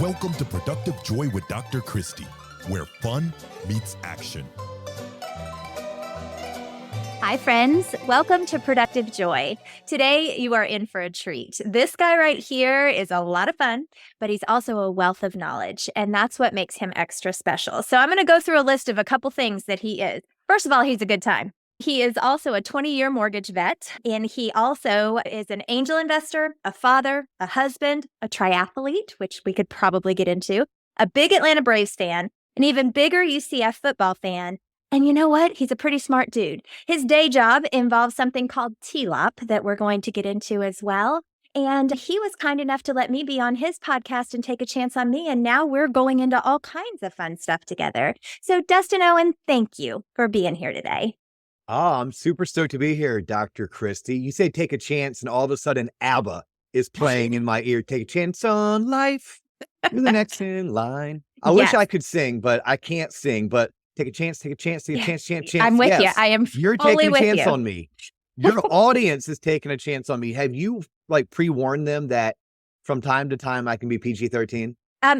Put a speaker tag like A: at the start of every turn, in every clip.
A: Welcome to Productive Joy with Dr. Christy, where fun meets action.
B: Hi, friends. Welcome to Productive Joy. Today, you are in for a treat. This guy right here is a lot of fun, but he's also a wealth of knowledge, and that's what makes him extra special. So I'm going to go through a list of a couple things that he is. First of all, he's a good time. He is also a 20-year mortgage vet, and he also is an angel investor, a father, a husband, a triathlete, which we could probably get into, a big Atlanta Braves fan, an even bigger UCF football fan. And you know what? He's a pretty smart dude. His day job involves something called TLOP that we're going to get into as well. And he was kind enough to let me be on his podcast and take a chance on me. And now we're going into all kinds of fun stuff together. So Dustin Owen, thank you for being here today.
C: Oh, I'm super stoked to be here, Dr. Christy. You say take a chance, and all of a sudden ABBA is playing in my ear. Take a chance on life. You're the next in line. I wish I could sing, but I can't sing. But take a chance, take a chance, take a chance.
B: I'm with you. I am
C: You're
B: fully
C: taking a
B: with
C: chance
B: you.
C: on me. Your audience is taking a chance on me. Have you pre-warned them that from time to time I can be PG-13?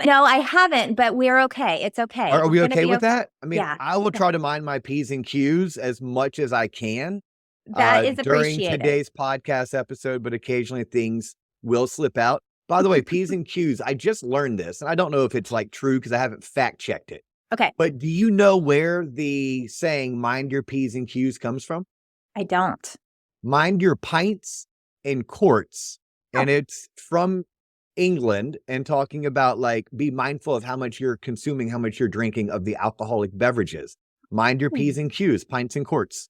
B: No, I haven't, but we're okay. It's okay.
C: Are we okay with that? I mean,
B: Yeah.
C: I will try to mind my P's and Q's as much as I can.
B: That is
C: during
B: appreciated.
C: today's podcast episode, but occasionally things will slip out. By the way, P's and Q's, I just learned this, and I don't know if it's true because I haven't fact checked it.
B: Okay.
C: But do you know where the saying mind your P's and Q's comes from?
B: I don't.
C: Mind your pints and quarts. And it's from England and talking about be mindful of how much you're consuming, how much you're drinking of the alcoholic beverages. Mind your P's and Q's, pints and quarts.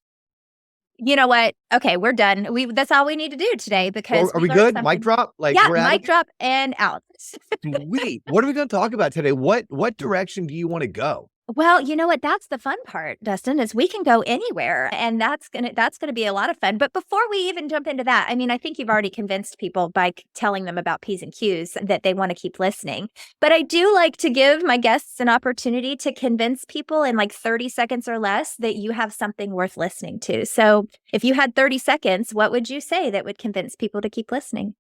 B: You know what? Okay, we're done. That's all we need to do today because
C: are we good?
B: Something.
C: Mic drop?
B: Mic drop and out.
C: Sweet. What are we going to talk about today? What direction do you want to go?
B: Well, you know what? That's the fun part, Dustin, is we can go anywhere, and that's gonna be a lot of fun. But before we even jump into that, I mean, I think you've already convinced people by telling them about P's and Q's that they want to keep listening. But I do like to give my guests an opportunity to convince people in 30 seconds or less that you have something worth listening to. So if you had 30 seconds, what would you say that would convince people to keep listening?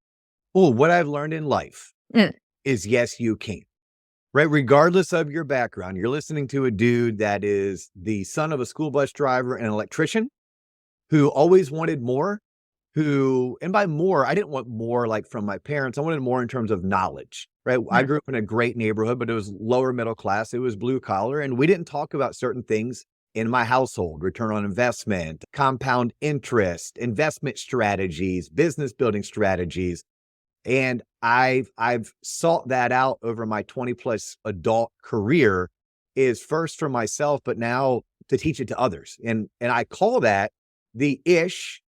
C: Oh, what I've learned in life is yes, you can. Right? Regardless of your background, you're listening to a dude that is the son of a school bus driver and an electrician who always wanted more, and by more, I didn't want more from my parents. I wanted more in terms of knowledge, right? I grew up in a great neighborhood, but it was lower middle class. It was blue collar. And we didn't talk about certain things in my household: return on investment, compound interest, investment strategies, business building strategies. And I've sought that out over my 20 plus adult career, is first for myself, but now to teach it to others. And I call that the ish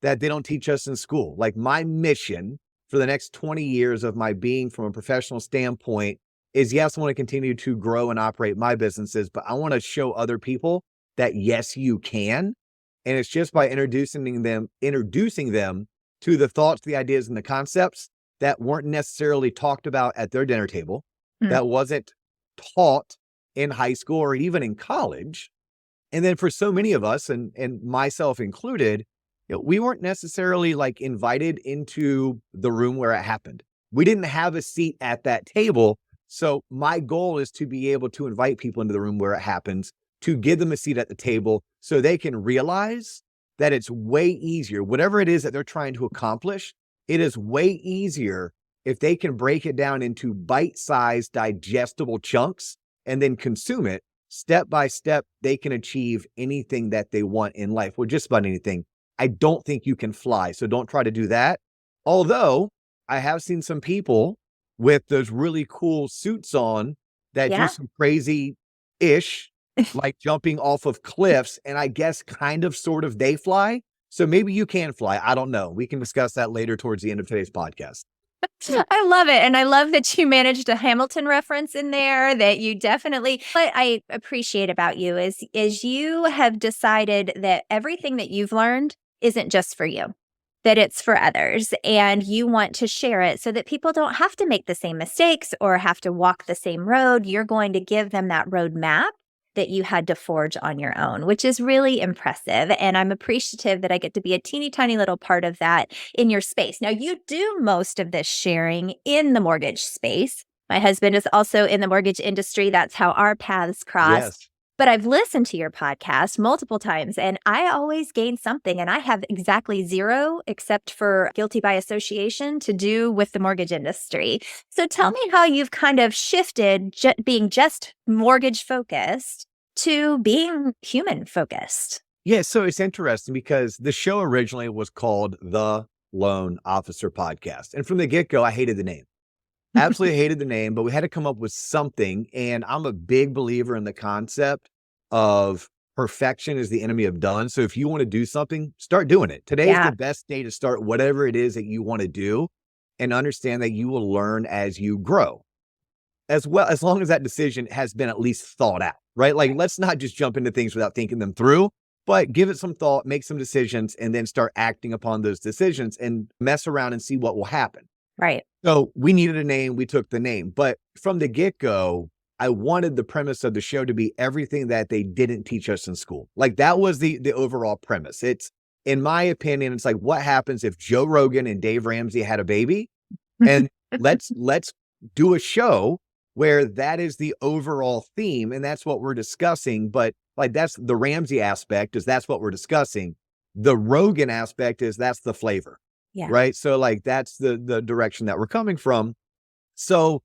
C: that they don't teach us in school. My mission for the next 20 years of my being from a professional standpoint is, yes, I want to continue to grow and operate my businesses, but I want to show other people that yes, you can. And it's just by introducing them to the thoughts, the ideas, and the concepts that weren't necessarily talked about at their dinner table, that wasn't taught in high school or even in college. And then for so many of us, and myself included, we weren't necessarily invited into the room where it happened. We didn't have a seat at that table. So my goal is to be able to invite people into the room where it happens, to give them a seat at the table so they can realize that it's way easier, whatever it is that they're trying to accomplish. It is way easier if they can break it down into bite-sized, digestible chunks and then consume it. Step by step, they can achieve anything that they want in life. Well, just about anything. I don't think you can fly, so don't try to do that. Although I have seen some people with those really cool suits on that do some crazy-ish, jumping off of cliffs, and I guess sort of they fly. So maybe you can fly. I don't know. We can discuss that later towards the end of today's podcast.
B: I love it. And I love that you managed a Hamilton reference in there, that you definitely, what I appreciate about you is you have decided that everything that you've learned isn't just for you, that it's for others. And you want to share it so that people don't have to make the same mistakes or have to walk the same road. You're going to give them that roadmap that you had to forge on your own, which is really impressive. And I'm appreciative that I get to be a teeny tiny little part of that in your space. Now, you do most of this sharing in the mortgage space, My husband is also in the mortgage industry. That's how our paths crossed.
C: Yes.
B: But I've listened to your podcast multiple times and I always gain something. And I have exactly zero, except for guilty by association, to do with the mortgage industry. So tell me how you've kind of shifted being just mortgage focused to being human focused.
C: Yeah. So it's interesting because the show originally was called The Loan Officer Podcast. And from the get-go, I hated the name. Absolutely hated the name, but we had to come up with something. And I'm a big believer in the concept of perfection is the enemy of done. So if you want to do something, start doing it. Today is the best day to start whatever it is that you want to do, and understand that you will learn as you grow, as well, as long as that decision has been at least thought out, right? Like, let's not just jump into things without thinking them through, but give it some thought, make some decisions, and then start acting upon those decisions and mess around and see what will happen.
B: Right.
C: So we needed a name, we took the name. But from the get-go, I wanted the premise of the show to be everything that they didn't teach us in school. Like, that was the overall premise. It's, in my opinion, it's like, what happens if Joe Rogan and Dave Ramsey had a baby? And let's do a show where that is the overall theme, and that's what we're discussing. But like, that's the Ramsey aspect, is that's what we're discussing. The Rogan aspect is that's the flavor.
B: Yeah.
C: Right. So like, that's the direction that we're coming from. So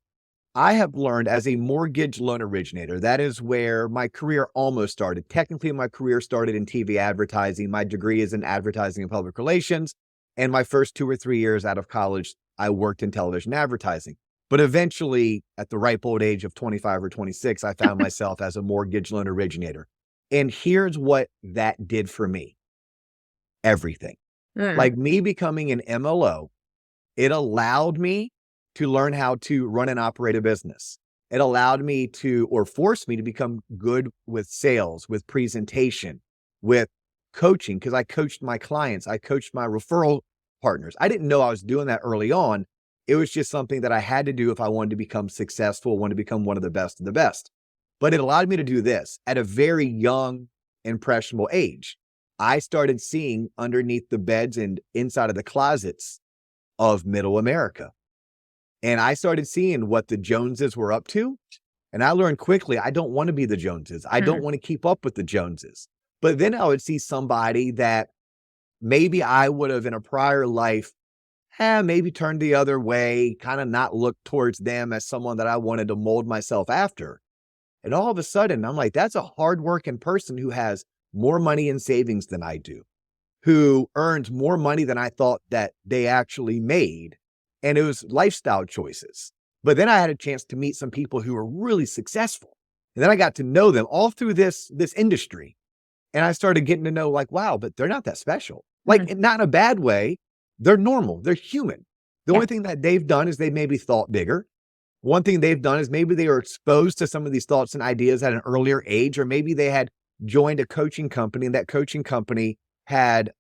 C: I have learned as a mortgage loan originator, that is where my career almost started. Technically, my career started in TV advertising. My degree is in advertising and public relations. And my first 2 or 3 years out of college, I worked in television advertising. But eventually, at the ripe old age of 25 or 26, I found myself as a mortgage loan originator. And here's what that did for me. Everything. Like, me becoming an MLO, it allowed me to learn how to run and operate a business. It allowed me to, or forced me to, become good with sales, with presentation, with coaching, because I coached my clients. I coached my referral partners. I didn't know I was doing that early on. It was just something that I had to do if I wanted to become successful, wanted to become one of the best of the best. But it allowed me to do this at a very young, impressionable age. I started seeing underneath the beds and inside of the closets of middle America. And I started seeing what the Joneses were up to. And I learned quickly, I don't want to be the Joneses. I don't want to keep up with the Joneses. But then I would see somebody that maybe I would have in a prior life, maybe turned the other way, kind of not looked towards them as someone that I wanted to mold myself after. And all of a sudden, I'm like, that's a hardworking person who has more money in savings than I do, who earns more money than I thought that they actually made. And it was lifestyle choices. But then I had a chance to meet some people who were really successful. And then I got to know them all through this industry. And I started getting to know, like, wow, but they're not that special. Like, not in a bad way. They're normal. They're human. The only thing that they've done is they maybe thought bigger. One thing they've done is maybe they were exposed to some of these thoughts and ideas at an earlier age, or maybe they had joined a coaching company, and that coaching company had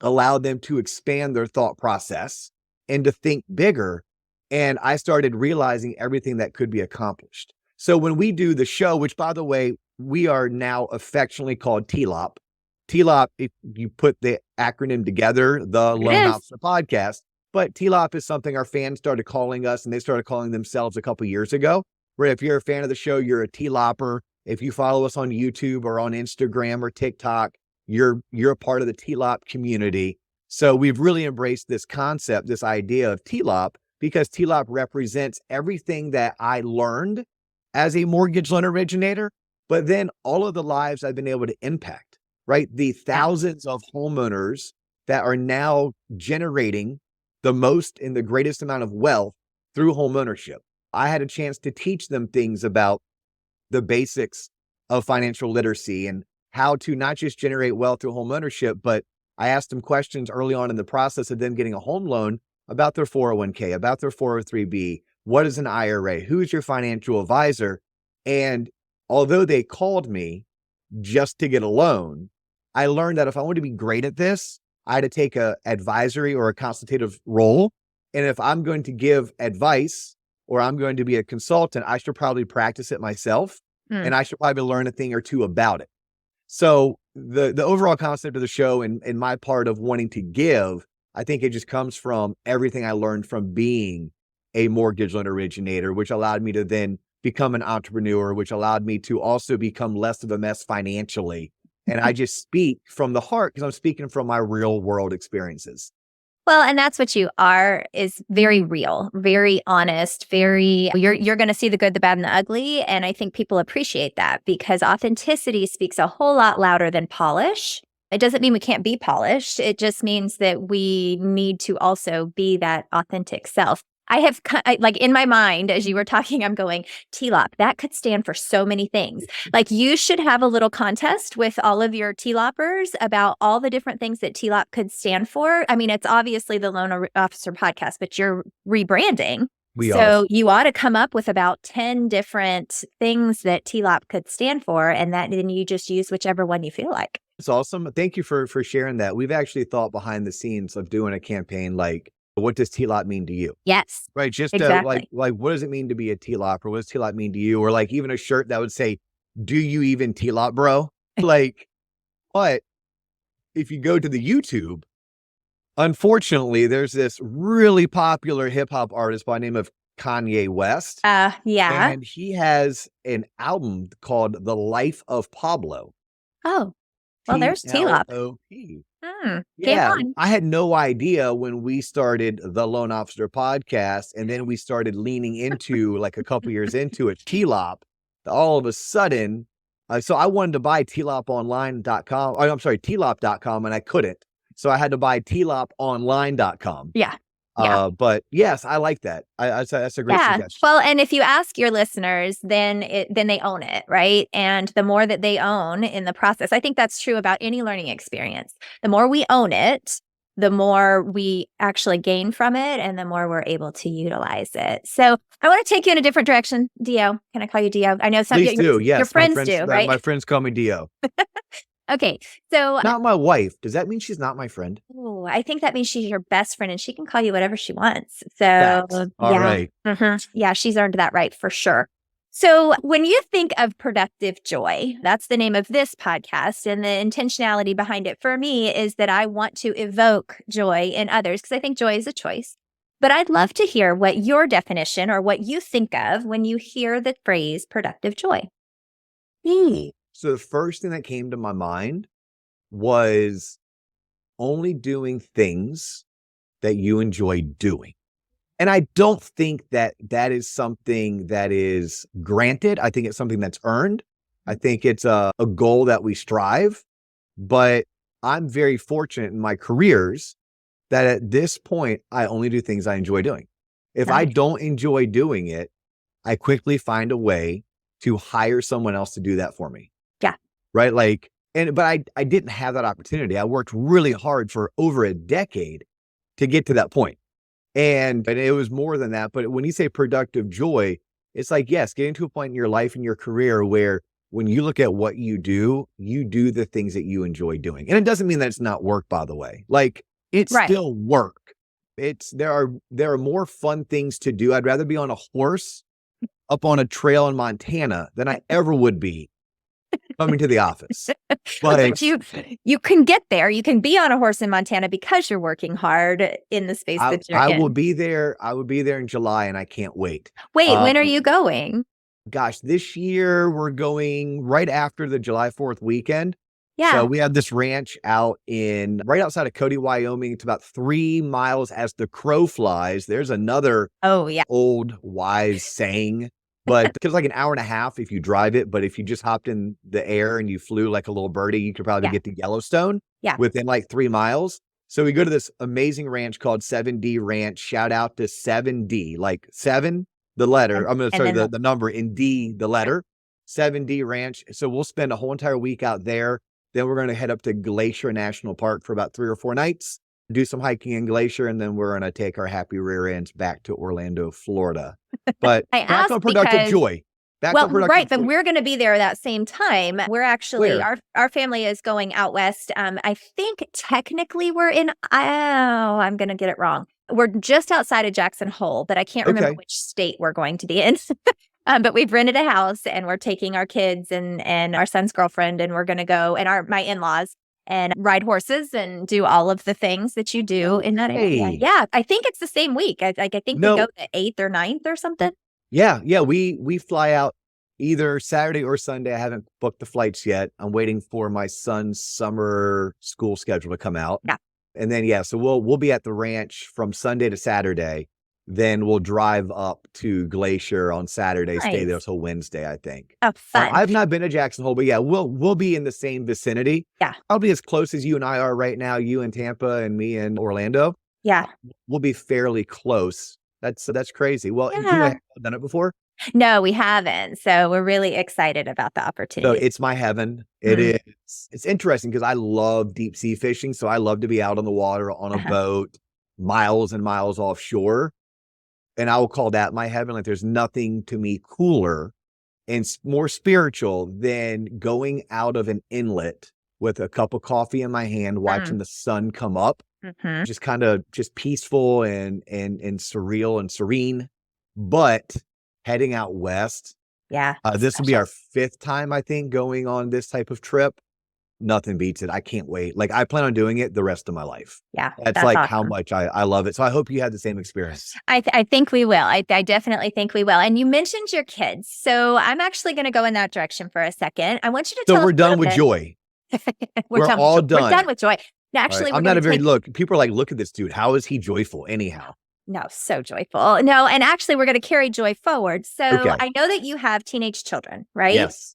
C: allowed them to expand their thought process and to think bigger. And I started realizing everything that could be accomplished. So when we do the show, which, by the way, we are now affectionately called TLOP. TLOP, if you put the acronym together, the Loan Officer Podcast. But TLOP is something our fans started calling us, and they started calling themselves a couple years ago, where if you're a fan of the show, you're a TLOPer. If you follow us on YouTube or on Instagram or TikTok, you're a part of the TLOP community. So we've really embraced this concept, this idea of TLOP, because TLOP represents everything that I learned as a mortgage loan originator, but then all of the lives I've been able to impact, right? The thousands of homeowners that are now generating the most and the greatest amount of wealth through homeownership. I had a chance to teach them things about the basics of financial literacy and how to not just generate wealth through homeownership, but I asked them questions early on in the process of them getting a home loan about their 401k, about their 403b, what is an IRA, who's your financial advisor? And although they called me just to get a loan, I learned that if I wanted to be great at this, I had to take a advisory or a consultative role. And if I'm going to give advice or I'm going to be a consultant, I should probably practice it myself. And I should probably learn a thing or two about it. So the overall concept of the show and my part of wanting to give, I think it just comes from everything I learned from being a mortgage loan originator, which allowed me to then become an entrepreneur, which allowed me to also become less of a mess financially. And I just speak from the heart because I'm speaking from my real world experiences.
B: Well, and that's what you are, is very real, very honest, you're going to see the good, the bad, and the ugly. And I think people appreciate that because authenticity speaks a whole lot louder than polish. It doesn't mean we can't be polished. It just means that we need to also be that authentic self. Like in my mind, as you were talking, I'm going, TLOP, that could stand for so many things. Like you should have a little contest with all of your TLOPers about all the different things that TLOP could stand for. I mean, it's obviously the Loan Officer Podcast, but you're rebranding. You ought to come up with about 10 different things that TLOP could stand for, and then you just use whichever one you feel like.
C: It's awesome. Thank you for sharing that. We've actually thought behind the scenes of doing a campaign like, what does TLOP mean to you?
B: Yes.
C: Right. Just
B: exactly.
C: like, what does it mean to be a TLOP, or what does TLOP mean to you? Or like even a shirt that would say, do you even TLOP, bro? Like, but if you go to the YouTube, unfortunately, there's this really popular hip hop artist by the name of Kanye West.
B: Yeah.
C: And he has an album called The Life of Pablo.
B: Oh, well, there's TLOP.
C: Yeah, I had no idea when we started the Loan Officer Podcast, and then we started leaning into like a couple years into it, TLOP. All of a sudden, so I wanted to buy tloponline.com. I'm sorry, TLOP.com, and I couldn't. So I had to buy tloponline.com.
B: Yeah.
C: But yes, I like that. That's a great suggestion.
B: Well, and if you ask your listeners, then they own it, right? And the more that they own in the process, I think that's true about any learning experience. The more we own it, the more we actually gain from it, and the more we're able to utilize it. So I want to take you in a different direction. Dio, can I call you Dio? I know some
C: Please do. Yes,
B: your friends do, right?
C: My friends call me Dio.
B: Okay, so
C: not my wife. Does that mean she's not my friend?
B: Oh, I think that means she's your best friend, and she can call you whatever she wants. So,
C: Facts. All right.
B: Yeah, she's earned that right for sure. So when you think of productive joy, that's the name of this podcast. And the intentionality behind it for me is that I want to evoke joy in others because I think joy is a choice. But I'd love to hear what your definition or what you think of when you hear the phrase productive joy.
C: So the first thing that came to my mind was only doing things that you enjoy doing. And I don't think that is something that is granted. I think it's something that's earned. I think it's a goal that we strive. But I'm very fortunate in my careers that at this point, I only do things I enjoy doing. If I don't enjoy doing it, I quickly find a way to hire someone else to do that for me.
B: Yeah.
C: Right. But I didn't have that opportunity. I worked really hard for over a decade to get to that point. And it was more than that. But when you say productive joy, it's like, yes, getting to a point in your life and your career where when you look at what you do the things that you enjoy doing. And it doesn't mean that it's not work, by the way. Like it's still work. There are more fun things to do. I'd rather be on a horse up on a trail in Montana than I ever would be coming to the office.
B: But you can get there. You can be on a horse in Montana because you're working hard in the space that you're in.
C: I will be there in July, and I can't wait.
B: Wait, when are you going?
C: Gosh, this year we're going right after the July 4th weekend.
B: Yeah.
C: So we have this ranch out right outside of Cody, Wyoming. It's about 3 miles as the crow flies. There's another old wise saying. But it's like an hour and a half if you drive it. But if you just hopped in the air and you flew like a little birdie, you could probably get to Yellowstone within like 3 miles. So we go to this amazing ranch called 7D Ranch. Shout out to 7D, like 7, the letter. The number, and D, the letter. 7D Ranch. So we'll spend a whole entire week out there. Then we're going to head up to Glacier National Park for about 3 or 4 nights, do some hiking in Glacier, and then we're going to take our happy rear ends back to Orlando, Florida. But back on productive joy.
B: But we're going to be there that same time. We're actually, our family is going out west. I think technically we're in, I'm going to get it wrong. We're just outside of Jackson Hole, but I can't remember which state we're going to be in. But we've rented a house and we're taking our kids and our son's girlfriend, and we're going to go, and my in-laws, and ride horses and do all of the things that you do in that area.
C: Hey.
B: Yeah, I think it's the same week. I think we
C: No.
B: go the 8th or 9th or something.
C: Yeah. We fly out either Saturday or Sunday. I haven't booked the flights yet. I'm waiting for my son's summer school schedule to come out.
B: Yeah.
C: And then, so we'll be at the ranch from Sunday to Saturday. Then we'll drive up to Glacier on Saturday, stay there
B: Nice.
C: till Wednesday, I think.
B: Oh, fun.
C: I've not been to Jackson Hole, but yeah, we'll be in the same vicinity.
B: Yeah.
C: Probably as close as you and I are right now, you in Tampa and me in Orlando.
B: Yeah.
C: We'll be fairly close. That's crazy. Well, you
B: Yeah.
C: have done it before?
B: No, we haven't. So we're really excited about the
C: So
B: opportunity.
C: it's my heaven. It
B: Mhm.
C: is. It's interesting because I love deep sea fishing. So I love to be out on the water on a boat, miles and miles offshore. And I will call that my heaven. Like there's nothing to me cooler and more spiritual than going out of an inlet with a cup of coffee in my hand, watching the sun come up.
B: Mhm.
C: Just kind of just peaceful and surreal and serene. But heading out west,
B: Yeah.
C: this will be
B: special.
C: our 5th time, I think, going on this type of trip. Nothing beats it. I can't wait. Like I plan on doing it the rest of my life.
B: Yeah.
C: That's like how
B: awesome.
C: much I love it. So I hope you had the same experience.
B: I think we will. I definitely think we will. And you mentioned your kids. So I'm actually going to go in that direction for a second. I want you to tell
C: So
B: us
C: we're
B: a
C: done
B: little
C: with
B: bit-
C: joy.
B: We're done
C: all
B: with joy. We're
C: done.
B: done with joy. No,
C: All
B: actually,
C: right.
B: we're
C: I'm not
B: gonna
C: a very
B: take-
C: look. People are like, look at this dude. How is he joyful anyhow?
B: No, so joyful. No, and actually, we're going to carry joy forward. So
C: Okay.
B: I know that you have teenage children, right?
C: Yes.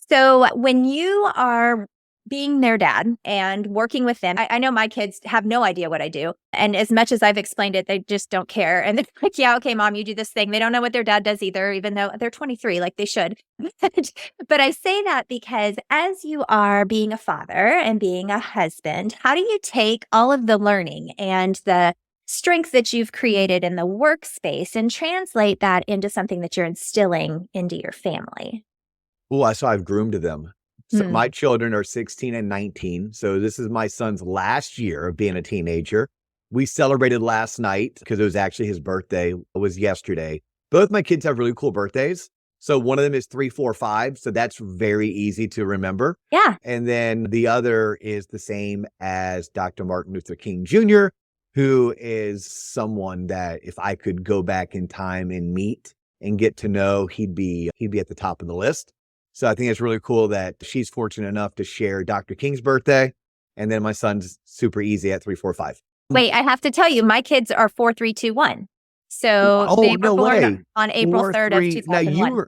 B: So when you are being their dad and working with them, I know my kids have no idea what I do. And as much as I've explained it, they just don't care. And they're like, yeah, okay, mom, you do this thing. They don't know what their dad does either, even though they're 23, like they should. But I say that because as you are being a father and being a husband, how do you take all of the learning and the strength that you've created in the workspace and translate that into something that you're instilling into your family?
C: Well, so I've groomed them. So my children are 16 and 19. So this is my son's last year of being a teenager. We celebrated last night because it was actually his birthday. It was yesterday. Both my kids have really cool birthdays. So one of them is 3, 4, 5. So that's very easy to remember.
B: Yeah.
C: And then the other is the same as Dr. Martin Luther King Jr., who is someone that if I could go back in time and meet and get to know, he'd be at the top of the list. So I think it's really cool that she's fortunate enough to share Dr. King's birthday. And then my son's super easy at 3, 4, 5.
B: Wait, I have to tell you, my kids are 4, 3, 2, 1. So they were
C: no
B: born
C: way.
B: on April
C: 4,
B: 3rd
C: 3.
B: of 2001.
C: Now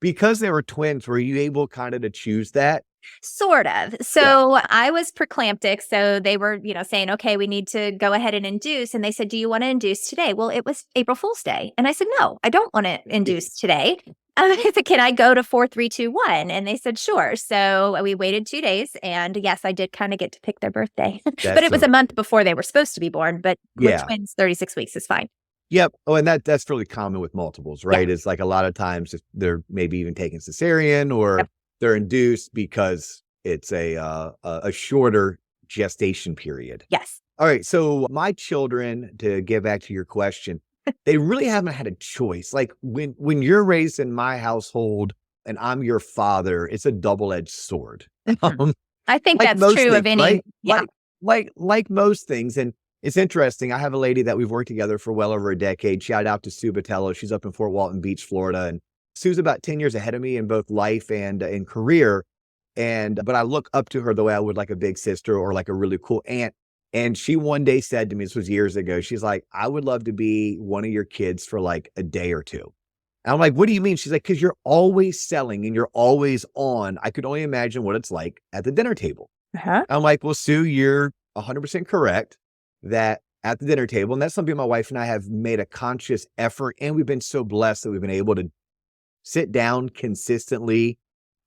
C: because they were twins, were you able kind of to choose that?
B: Sort of. So I was preeclamptic. So they were, saying, okay, we need to go ahead and induce. And they said, do you want to induce today? Well, it was April Fool's Day. And I said, no, I don't want to induce today. I said, can I go to 4, 3, 2, 1? And they said, sure. So we waited 2 days. And yes, I did kind of get to pick their birthday. But it was a month before they were supposed to be born. But with twins, 36 weeks is fine.
C: Yep. Oh, and that's really common with multiples, right? It's like a lot of times they're maybe even taking cesarean or they're induced because it's a shorter gestation period.
B: Yes.
C: All right. So my children, to get back to your question, they really haven't had a choice. Like when you're raised in my household and I'm your father, it's a double-edged sword.
B: I think
C: like
B: that's true
C: things,
B: of any.
C: right?
B: Yeah.
C: Like most things. And it's interesting. I have a lady that we've worked together for well over a decade. Shout out to Sue Batello. She's up in Fort Walton Beach, Florida. And Sue's about 10 years ahead of me in both life and in career. But I look up to her the way I would like a big sister or like a really cool aunt. And she one day said to me, this was years ago, she's like, I would love to be one of your kids for like a day or two. And I'm like, what do you mean? She's like, because you're always selling and you're always on. I could only imagine what it's like at the dinner table. I'm like, well, Sue, you're 100% correct that at the dinner table, and that's something my wife and I have made a conscious effort. And we've been so blessed that we've been able to sit down consistently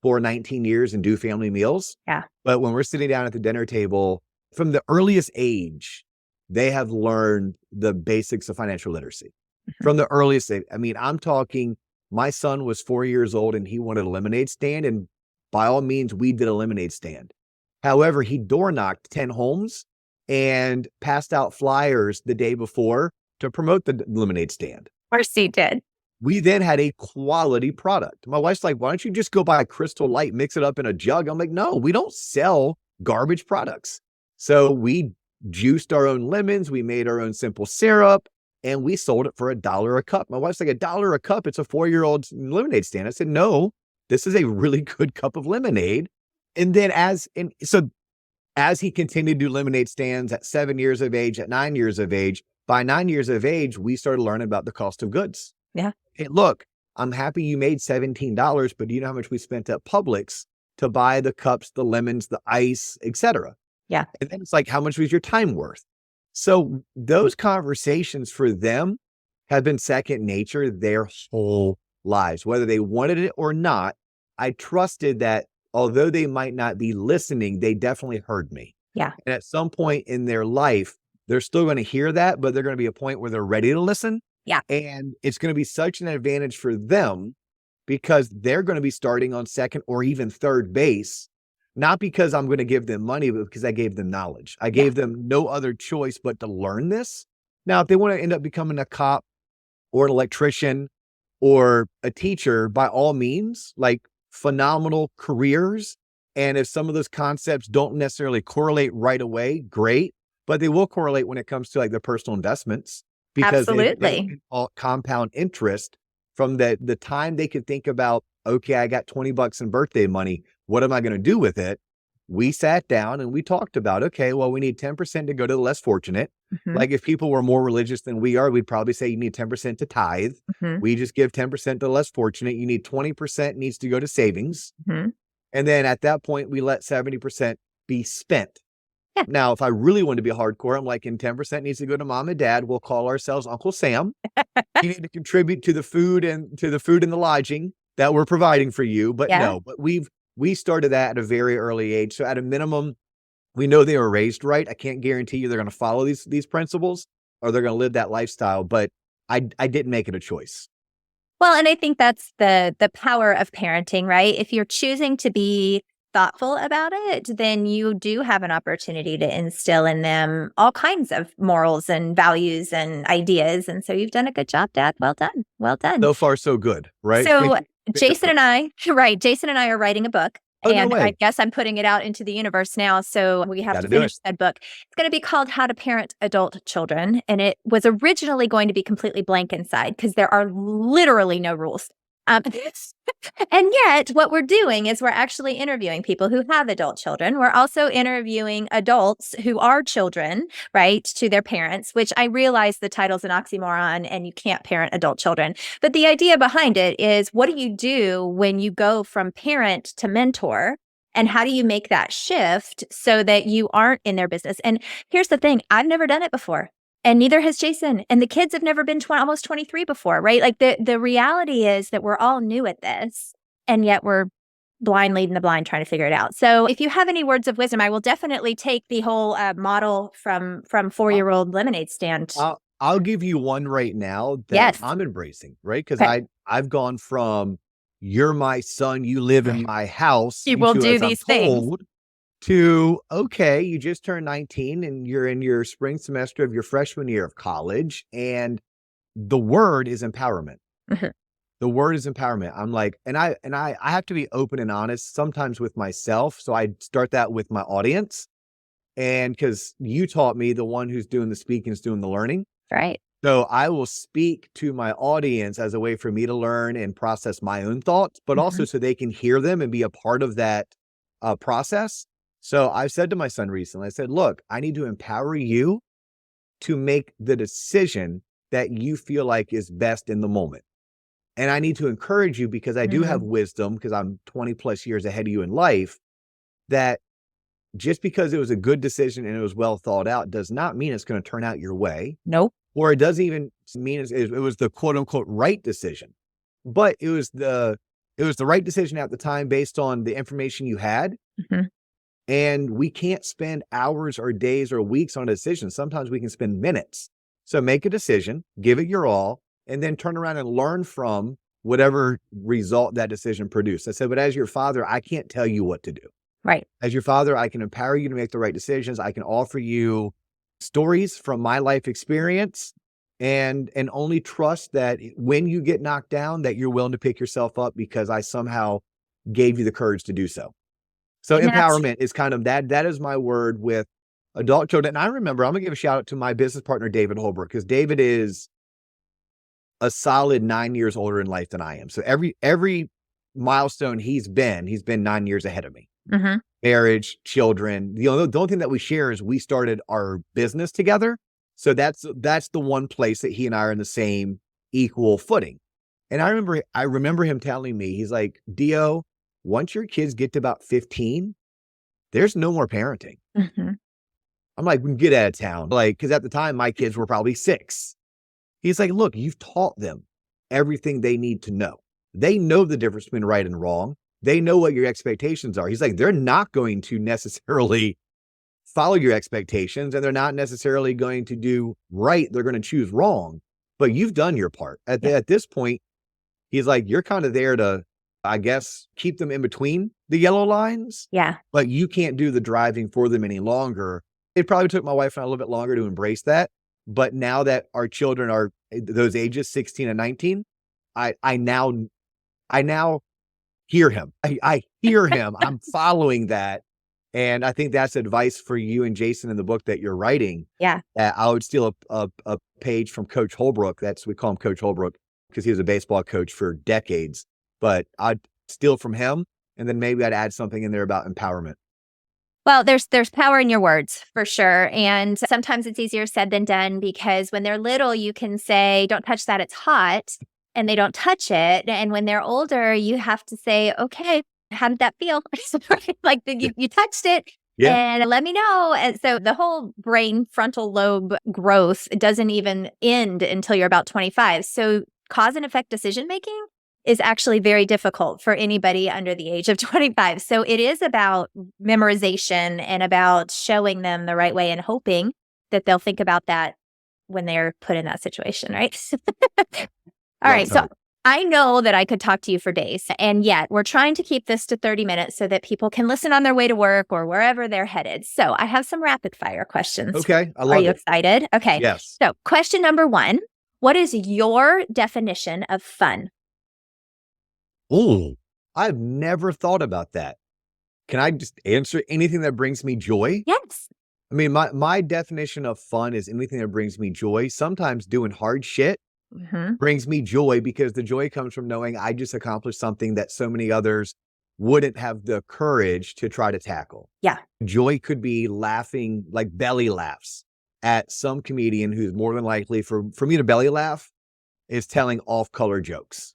C: for 19 years and do family meals.
B: Yeah.
C: But when we're sitting down at the dinner table, from the earliest age, they have learned the basics of financial literacy. From the earliest age. I mean, I'm talking, my son was 4 years old and he wanted a lemonade stand. And by all means, we did a lemonade stand. However, he door knocked 10 homes and passed out flyers the day before to promote the lemonade stand.
B: Of course he did.
C: We then had a quality product. My wife's like, why don't you just go buy a Crystal Light, mix it up in a jug? I'm like, no, we don't sell garbage products. So we juiced our own lemons. We made our own simple syrup and we sold it for $1 a cup. My wife's like, $1 a cup? It's a 4-year-old's lemonade stand. I said, no, this is a really good cup of lemonade. And then as he continued to do lemonade stands at 7 years of age, at 9 years of age, by 9 years of age, we started learning about the cost of goods.
B: Yeah.
C: Hey, look, I'm happy you made $17, but do you know how much we spent at Publix to buy the cups, the lemons, the ice, etc.?
B: Yeah.
C: And then it's like, how much was your time worth? So those conversations for them have been second nature their whole lives, whether they wanted it or not. I trusted that although they might not be listening, they definitely heard me.
B: Yeah.
C: And at some point in their life, they're still going to hear that, but they're going to be a point where they're ready to listen.
B: Yeah.
C: And it's going to be such an advantage for them because they're going to be starting on second or even third base, not because I'm going to give them money, but because I gave them knowledge. I gave them no other choice but to learn this. Now, if they want to end up becoming a cop or an electrician or a teacher, by all means, like phenomenal careers. And if some of those concepts don't necessarily correlate right away, great, but they will correlate when it comes to like their personal investments because they compound interest from the time they could think about, okay, I got $20 in birthday money. What am I going to do with it? We sat down and we talked about, okay, well, we need 10% to go to the less fortunate.
B: Mm-hmm.
C: Like if people were more religious than we are, we'd probably say you need 10% to tithe.
B: Mm-hmm.
C: We just give 10% to the less fortunate. You need 20% needs to go to savings.
B: Mm-hmm.
C: And then at that point, we let 70% be spent.
B: Yeah.
C: Now, if I really want to be hardcore, I'm like, and 10% needs to go to mom and dad. We'll call ourselves Uncle Sam. You need to contribute to the food and the lodging that we're providing for you. But no, but we started that at a very early age. So at a minimum, we know they were raised right. I can't guarantee you they're going to follow these principles or they're going to live that lifestyle, but I didn't make it a choice.
B: Well, and I think that's the power of parenting, right? If you're choosing to be thoughtful about it, then you do have an opportunity to instill in them all kinds of morals and values and ideas. And so you've done a good job, Dad. Well done. Well done.
C: So far, so good, right?
B: So Jason and I are writing a book.
C: Oh,
B: and
C: no way.
B: I guess I'm putting it out into the universe now. So we have to finish that book. It's going to be called How to Parent Adult Children. And it was originally going to be completely blank inside because there are literally no rules. And yet what we're doing is we're actually interviewing people who have adult children. We're also interviewing adults who are children, right, to their parents, which I realize the title's an oxymoron and you can't parent adult children. But the idea behind it is, what do you do when you go from parent to mentor? And how do you make that shift so that you aren't in their business? And here's the thing, I've never done it before. And neither has Jason. And the kids have never been almost 23 before, right? Like the reality is that we're all new at this, and yet we're blind leading the blind trying to figure it out. So if you have any words of wisdom, I will definitely take the whole model from 4-year-old lemonade stand.
C: I'll give you one right now that I'm embracing, right? Because I've gone from, you're my son, you live in my house.
B: You will do these things.
C: To, okay, you just turned 19 and you're in your spring semester of your freshman year of college. And the word is empowerment.
B: Mm-hmm.
C: The word is empowerment. I'm like, and I have to be open and honest sometimes with myself. So I start that with my audience. And because you taught me the one who's doing the speaking is doing the learning.
B: Right.
C: So I will speak to my audience as a way for me to learn and process my own thoughts, but also so they can hear them and be a part of that process. So I've said to my son recently, I said, look, I need to empower you to make the decision that you feel like is best in the moment. And I need to encourage you because I do have wisdom, because I'm 20 plus years ahead of you in life, that just because it was a good decision and it was well thought out does not mean it's going to turn out your way.
B: Nope.
C: Or it doesn't even mean it was the quote unquote right decision, but it was the right decision at the time based on the information you had.
B: Mm-hmm.
C: And we can't spend hours or days or weeks on a decision. Sometimes we can spend minutes. So make a decision, give it your all, and then turn around and learn from whatever result that decision produced. I said, but as your father, I can't tell you what to do.
B: Right.
C: As your father, I can empower you to make the right decisions. I can offer you stories from my life experience and only trust that when you get knocked down, that you're willing to pick yourself up because I somehow gave you the courage to do so. So
B: And that's
C: empowerment is kind of that is my word with adult children. And I remember, I'm gonna give a shout out to my business partner, David Holbrook, because David is a solid 9 years older in life than I am. So every milestone he's been 9 years ahead of me.
B: Mhm.
C: Marriage, children. The only thing that we share is we started our business together. So that's the one place that he and I are in the same equal footing. And I remember him telling me, he's like, Dio, once your kids get to about 15, there's no more parenting.
B: Mhm.
C: I'm like, we can get out of town. Like, because at the time my kids were probably 6. He's like, look, you've taught them everything they need to know. They know the difference between right and wrong. They know what your expectations are. He's like, they're not going to necessarily follow your expectations, and they're not necessarily going to do right. They're going to choose wrong, but you've done your part. At this point, he's like, you're kind of there to, I guess, keep them in between the yellow lines.
B: Yeah.
C: But you can't do the driving for them any longer. It probably took my wife and I a little bit longer to embrace that. But now that our children are those ages, 16 and 19, I now hear him. I hear him. I'm following that. And I think that's advice for you and Jason in the book that you're writing.
B: Yeah.
C: I would steal a page from Coach Holbrook. We call him Coach Holbrook because he was a baseball coach for decades. But I'd steal from him, and then maybe I'd add something in there about empowerment.
B: Well, there's power in your words for sure. And sometimes it's easier said than done, because when they're little, you can say, don't touch that, it's hot. And they don't touch it. And when they're older, you have to say, okay, how did that feel? Like you touched it.
C: Yeah.
B: And let me know. And so the whole brain frontal lobe growth doesn't even end until you're about 25. So cause and effect decision making is actually very difficult for anybody under the age of 25. So it is about memorization and about showing them the right way and hoping that they'll think about that when they're put in that situation, right? All right. So I know that I could talk to you for days, and yet we're trying to keep this to 30 minutes so that people can listen on their way to work or wherever they're headed. So I have some rapid fire questions.
C: Okay. I love it.
B: Are you excited? Okay.
C: Yes.
B: So question number 1, what is your definition of fun?
C: Oh, I've never thought about that. Can I just answer anything that brings me joy?
B: Yes.
C: I mean, my definition of fun is anything that brings me joy. Sometimes doing hard shit brings me joy, because the joy comes from knowing I just accomplished something that so many others wouldn't have the courage to try to tackle.
B: Yeah.
C: Joy could be laughing, like belly laughs at some comedian who's more than likely for me to belly laugh is telling off-color jokes.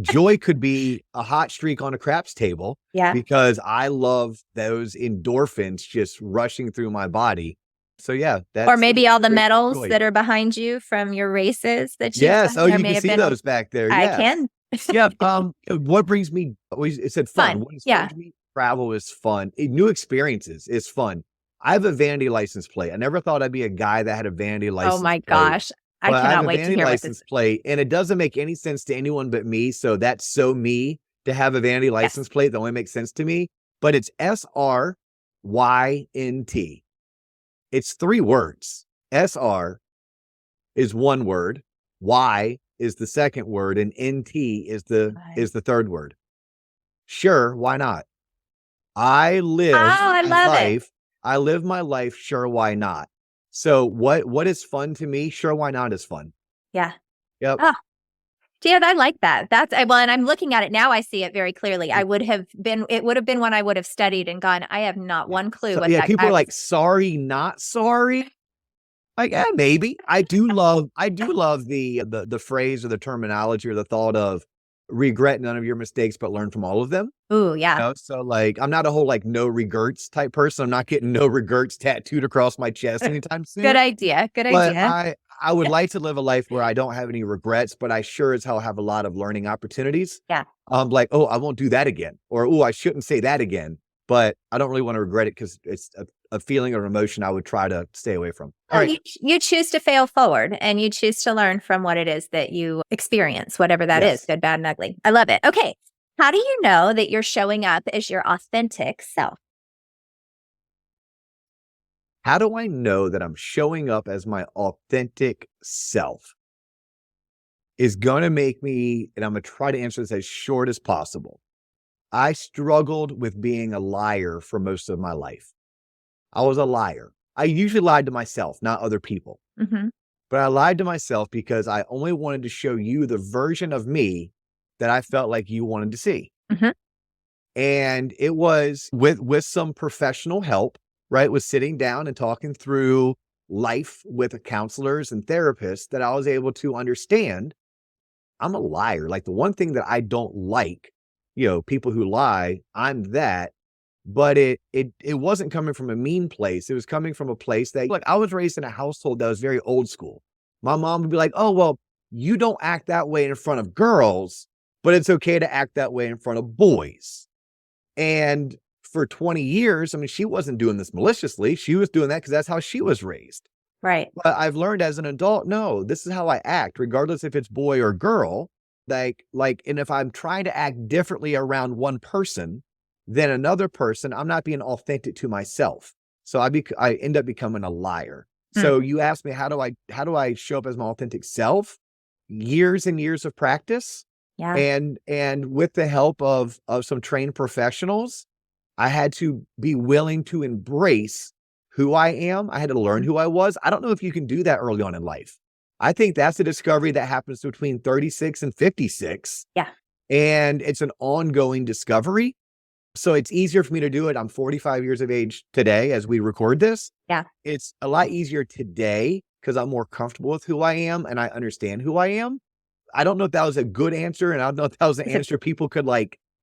C: Joy could be a hot streak on a craps table.
B: Yeah.
C: Because I love those endorphins just rushing through my body. So yeah,
B: or maybe all the medals that are behind you from your races that you.
C: Yes. Oh, you can see those back there.
B: I can.
C: Yeah. What brings me? It said fun. What is fun to me? Travel is fun. New experiences is fun. I have a vanity license plate. I never thought I'd be a guy that had a vanity license.
B: Oh my gosh. I cannot wait to hear
C: what license plate, and it doesn't make any sense to anyone but me. So that's so me to have a vanity license plate that only makes sense to me. But it's SRYNT. It's 3 words. SR is 1 word. Y is the second word, and NT is the third word. Sure, why not? I live I live my life. Sure, why not? So what is fun to me? Sure, why not is fun.
B: Yeah.
C: Yep.
B: Oh, Jared, I like that. And I'm looking at it now. I see it very clearly. It would have been one I would have studied and gone, I have not one clue.
C: So, yeah, people are like, sorry, not sorry. Like, yeah, maybe. I do love the phrase or the terminology or the thought of regret none of your mistakes, but learn from all of them.
B: Ooh, yeah.
C: So like, I'm not a whole like no regrets type person. I'm not getting no regrets tattooed across my chest anytime soon.
B: Good idea.
C: But I would like to live a life where I don't have any regrets, but I sure as hell have a lot of learning opportunities.
B: Yeah.
C: Like, oh, I won't do that again. Or, oh, I shouldn't say that again. But I don't really want to regret it because it's a feeling or emotion I would try to stay away from. All right.
B: You choose to fail forward, and you choose to learn from what it is that you experience, whatever that is, good, bad, and ugly. I love it. Okay. How do you know that you're showing up as your authentic self?
C: How do I know that I'm showing up as my authentic self? Is going to make me, and I'm going to try to answer this as short as possible. I struggled with being a liar for most of my life. I was a liar. I usually lied to myself, not other people.
B: Mhm.
C: But I lied to myself because I only wanted to show you the version of me that I felt like you wanted to see.
B: Mhm.
C: And it was with some professional help, right? With sitting down and talking through life with counselors and therapists that I was able to understand I'm a liar. Like the one thing that I don't like, people who lie, I'm that. But it wasn't coming from a mean place. It was coming from a place that, like, I was raised in a household that was very old school. My mom would be like, "Oh, well, you don't act that way in front of girls, but it's okay to act that way in front of boys." And for 20 years, I mean, she wasn't doing this maliciously. She was doing that because that's how she was raised.
B: Right.
C: But I've learned as an adult, no, this is how I act, regardless if it's boy or girl. And if I'm trying to act differently around one person than another person, I'm not being authentic to myself. So I end up becoming a liar. So you asked me, how do I show up as my authentic self? Years and years of practice.
B: Yeah.
C: And with the help of some trained professionals, I had to be willing to embrace who I am. I had to learn who I was. I don't know if you can do that early on in life. I think that's a discovery that happens between 36 and 56.
B: Yeah.
C: And it's an ongoing discovery. So it's easier for me to do it. I'm 45 years of age today as we record this.
B: Yeah.
C: It's a lot easier today because I'm more comfortable with who I am and I understand who I am. I don't know if that was a good answer, and I don't know if that was an answer people could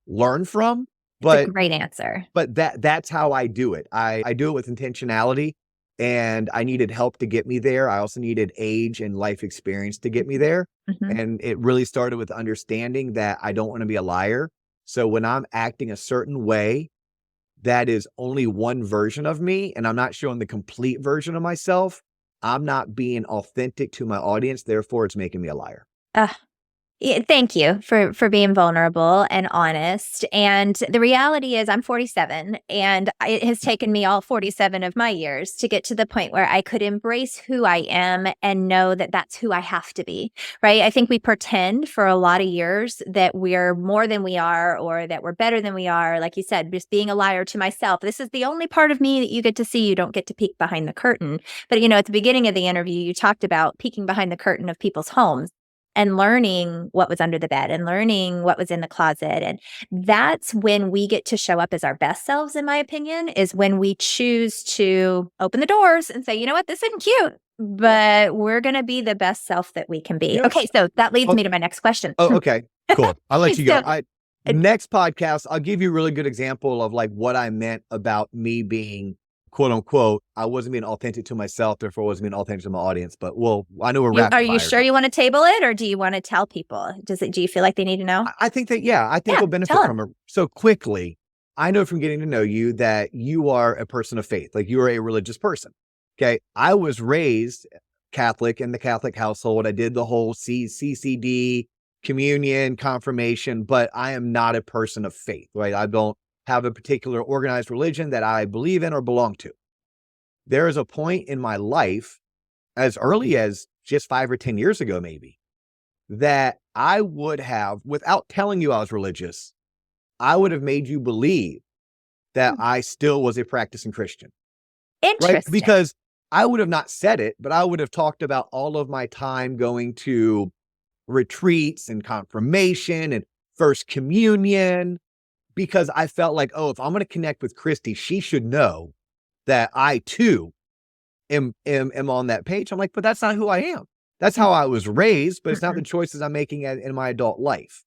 C: learn from.
B: It's a great answer.
C: But that's how I do it. I do it with intentionality, and I needed help to get me there. I also needed age and life experience to get me there.
B: Mhm.
C: And it really started with understanding that I don't want to be a liar. So when I'm acting a certain way, that is only one version of me, and I'm not showing the complete version of myself. I'm not being authentic to my audience. Therefore, it's making me a liar.
B: Yeah, thank you for being vulnerable and honest. And the reality is I'm 47, and it has taken me all 47 of my years to get to the point where I could embrace who I am and know that that's who I have to be, right? I think we pretend for a lot of years that we're more than we are or that we're better than we are. Like you said, just being a liar to myself. This is the only part of me that you get to see. You don't get to peek behind the curtain. But, at the beginning of the interview, you talked about peeking behind the curtain of people's homes and learning what was under the bed and learning what was in the closet. And that's when we get to show up as our best selves, in my opinion, is when we choose to open the doors and say, you know what, this isn't cute, but we're going to be the best self that we can be.
C: Yes.
B: Okay, so that leads me to my next question.
C: Oh, okay, cool. I'll let you go.
B: So-
C: Next podcast, I'll give you a really good example of what I meant about me being quote unquote, I wasn't being authentic to myself, therefore I wasn't being authentic to my audience. But I know we're rapid
B: Are you
C: fire.
B: sure you want to table it, or do you want to tell people? Do you feel like they need to know?
C: I think that, I think we'll benefit from it. So quickly, I know from getting to know you that you are a person of faith, like you are a religious person. Okay. I was raised Catholic in the Catholic household. I did the whole CCD, communion, confirmation, but I am not a person of faith, right? I don't have a particular organized religion that I believe in or belong to. There is a point in my life, as early as just 5 or 10 years ago, maybe, that I would have, without telling you I was religious, I would have made you believe that I still was a practicing Christian.
B: Interesting.
C: Right? Because I would have not said it, but I would have talked about all of my time going to retreats and confirmation and first communion, because I felt like, oh, if I'm going to connect with Christy, she should know that I too am on that page. I'm like, but that's not who I am. That's how I was raised, but it's not the choices I'm making in my adult life.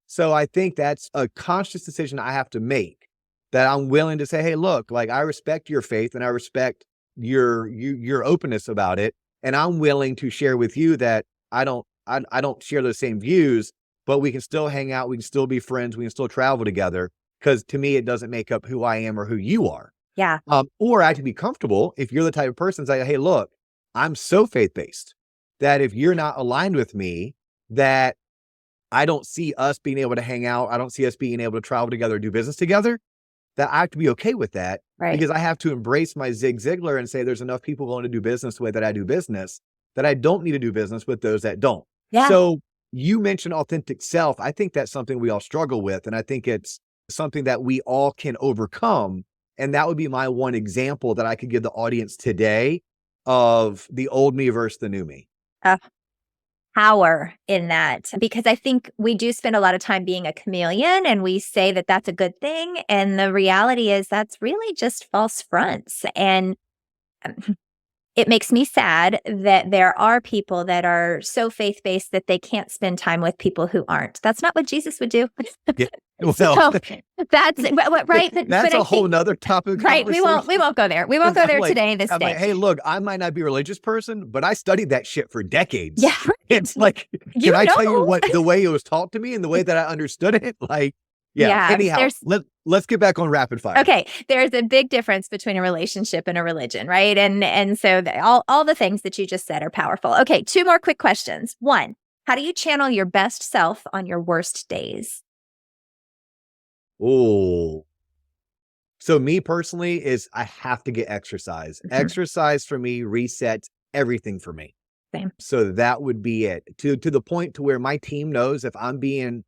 C: So I think that's a conscious decision I have to make, that I'm willing to say, hey, look, I respect your faith and I respect your openness about it. And I'm willing to share with you that I don't share those same views, but we can still hang out. We can still be friends. We can still travel together. Because to me, it doesn't make up who I am or who you are.
B: Yeah.
C: Or I can be comfortable if you're the type of person that's like, hey, look, I'm so faith-based that if you're not aligned with me, that I don't see us being able to hang out. I don't see us being able to travel together, do business together, that I have to be okay with that.
B: Right.
C: Because I have to embrace my Zig Ziglar and say there's enough people willing to do business the way that I do business, that I don't need to do business with those that don't.
B: Yeah.
C: So you mentioned authentic self. I think that's something we all struggle with. And I think it's something that we all can overcome. And that would be my one example that I could give the audience today of the old me versus the new me.
B: Power in that, because I think we do spend a lot of time being a chameleon and we say that that's a good thing. And the reality is that's really just false fronts. And it makes me sad that there are people that are so faith-based that they can't spend time with people who aren't. That's not what Jesus would do.
C: Yeah.
B: So
C: Well,
B: that's right.
C: that's
B: but
C: a whole nother topic.
B: Right. We won't go there. We won't go there
C: Like,
B: today, this
C: I'm
B: day.
C: like, hey, look, I might not be a religious person, but I studied that shit for decades.
B: Yeah. Right.
C: It's like,
B: You
C: can I tell you
B: know.
C: what the way it was taught to me and the way that I understood it? Like, yeah.
B: Yeah,
C: Anyhow, let's get back on rapid fire.
B: Okay, there's a big difference between a relationship and a religion, right? And so all the things that you just said are powerful. Okay, 2 more quick questions. 1, how do you channel your best self on your worst days?
C: Oh, so me personally is I have to get exercise.
B: Mhm.
C: Exercise for me resets everything for me.
B: Same.
C: So that would be it, to the point to where my team knows if I'm being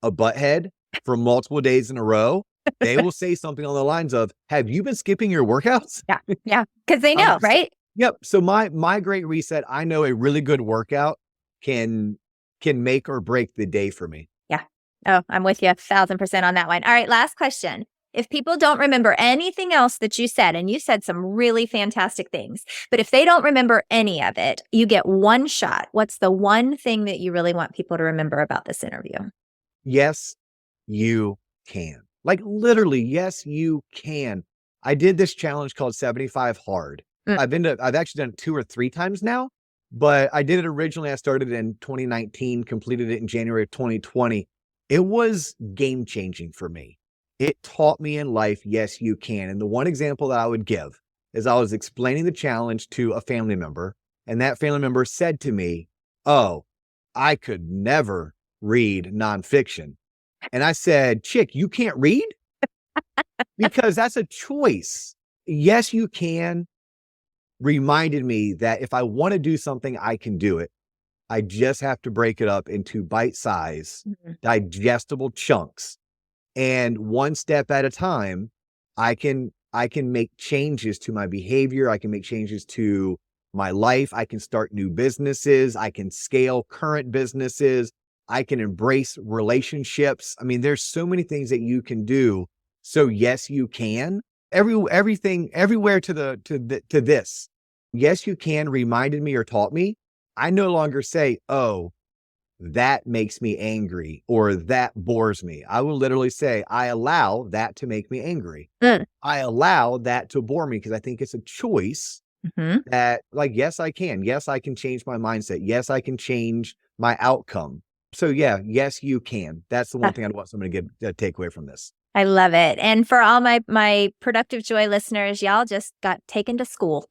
C: a butthead for multiple days in a row, they will say something on the lines of, have you been skipping your workouts?
B: Yeah, because they know, right?
C: Yep. So my great reset, I know a really good workout can make or break the day for me.
B: Yeah. Oh, I'm with you 1,000% on that one. All right, last question. If people don't remember anything else that you said, and you said some really fantastic things, but if they don't remember any of it, you get one shot. What's the one thing that you really want people to remember about this interview?
C: Yes, you can. Like literally, yes, you can. I did this challenge called 75 Hard. I've actually done it 2 or 3 times now, but I did it originally. I started in 2019, completed it in January of 2020. It was game changing for me. It taught me in life, yes, you can. And the one example that I would give is I was explaining the challenge to a family member, and that family member said to me, oh, I could never read nonfiction. And I said, chick, you can't read? Because that's a choice. Yes, you can. Reminded me that if I want to do something, I can do it. I just have to break it up into bite-size, digestible chunks. And one step at a time, I can make changes to my behavior. I can make changes to my life. I can start new businesses. I can scale current businesses. I can embrace relationships. I mean, there's so many things that you can do. So yes, you can. Everything, everywhere to this. Yes, you can reminded me or taught me. I no longer say, oh, that makes me angry or that bores me. I will literally say, I allow that to make me angry. I allow that to bore me because I think it's a choice that, like, yes, I can. Yes, I can change my mindset. Yes, I can change my outcome. So yeah, yes, you can. That's the one thing I'd want someone to get take away from this.
B: I love it. And for all my Productive Joy listeners, y'all just got taken to school.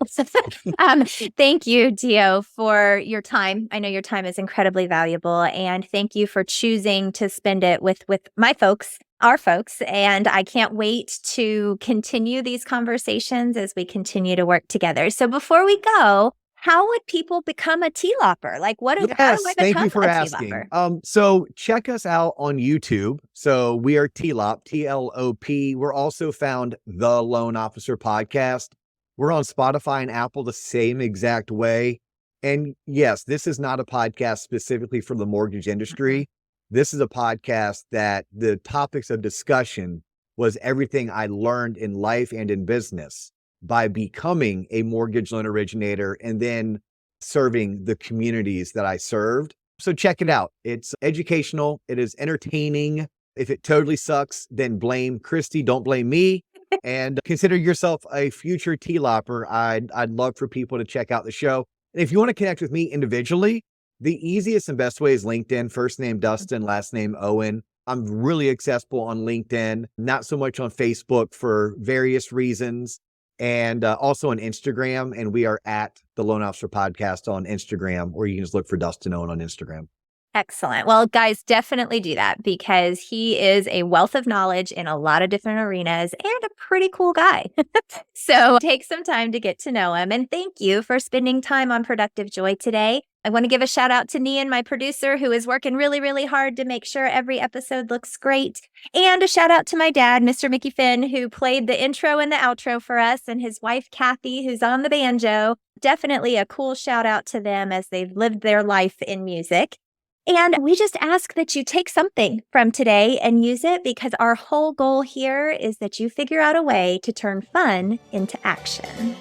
B: Thank you, Dio, for your time. I know your time is incredibly valuable. And thank you for choosing to spend it with my folks, our folks. And I can't wait to continue these conversations as we continue to work together. So before we go, how would people become a T-Lopper? Like, how do I become
C: thank you for
B: a
C: asking.
B: T-Lopper?
C: So check us out on YouTube. So we are T-Lop, TLOP. We're also found the Loan Officer Podcast. We're on Spotify and Apple the same exact way. And yes, this is not a podcast specifically for the mortgage industry. This is a podcast that the topics of discussion was everything I learned in life and in business by becoming a mortgage loan originator and then serving the communities that I served. So check it out. It's educational. It is entertaining. If it totally sucks, then blame Christy. Don't blame me. And consider yourself a future T-Lopper. I'd love for people to check out the show. And if you want to connect with me individually, the easiest and best way is LinkedIn. First name Dustin, last name Owen. I'm really accessible on LinkedIn, not so much on Facebook for various reasons. And also on Instagram, and we are at the Loan Officer Podcast on Instagram, or you can just look for Dustin Owen on Instagram.
B: Excellent. Well, guys, definitely do that because he is a wealth of knowledge in a lot of different arenas and a pretty cool guy. So take some time to get to know him. And thank you for spending time on Productive Joy today. I want to give a shout out to Nian, my producer, who is working really, really hard to make sure every episode looks great. And a shout out to my dad, Mr. Mickey Finn, who played the intro and the outro for us, and his wife, Kathy, who's on the banjo. Definitely a cool shout out to them as they've lived their life in music. And we just ask that you take something from today and use it, because our whole goal here is that you figure out a way to turn fun into action.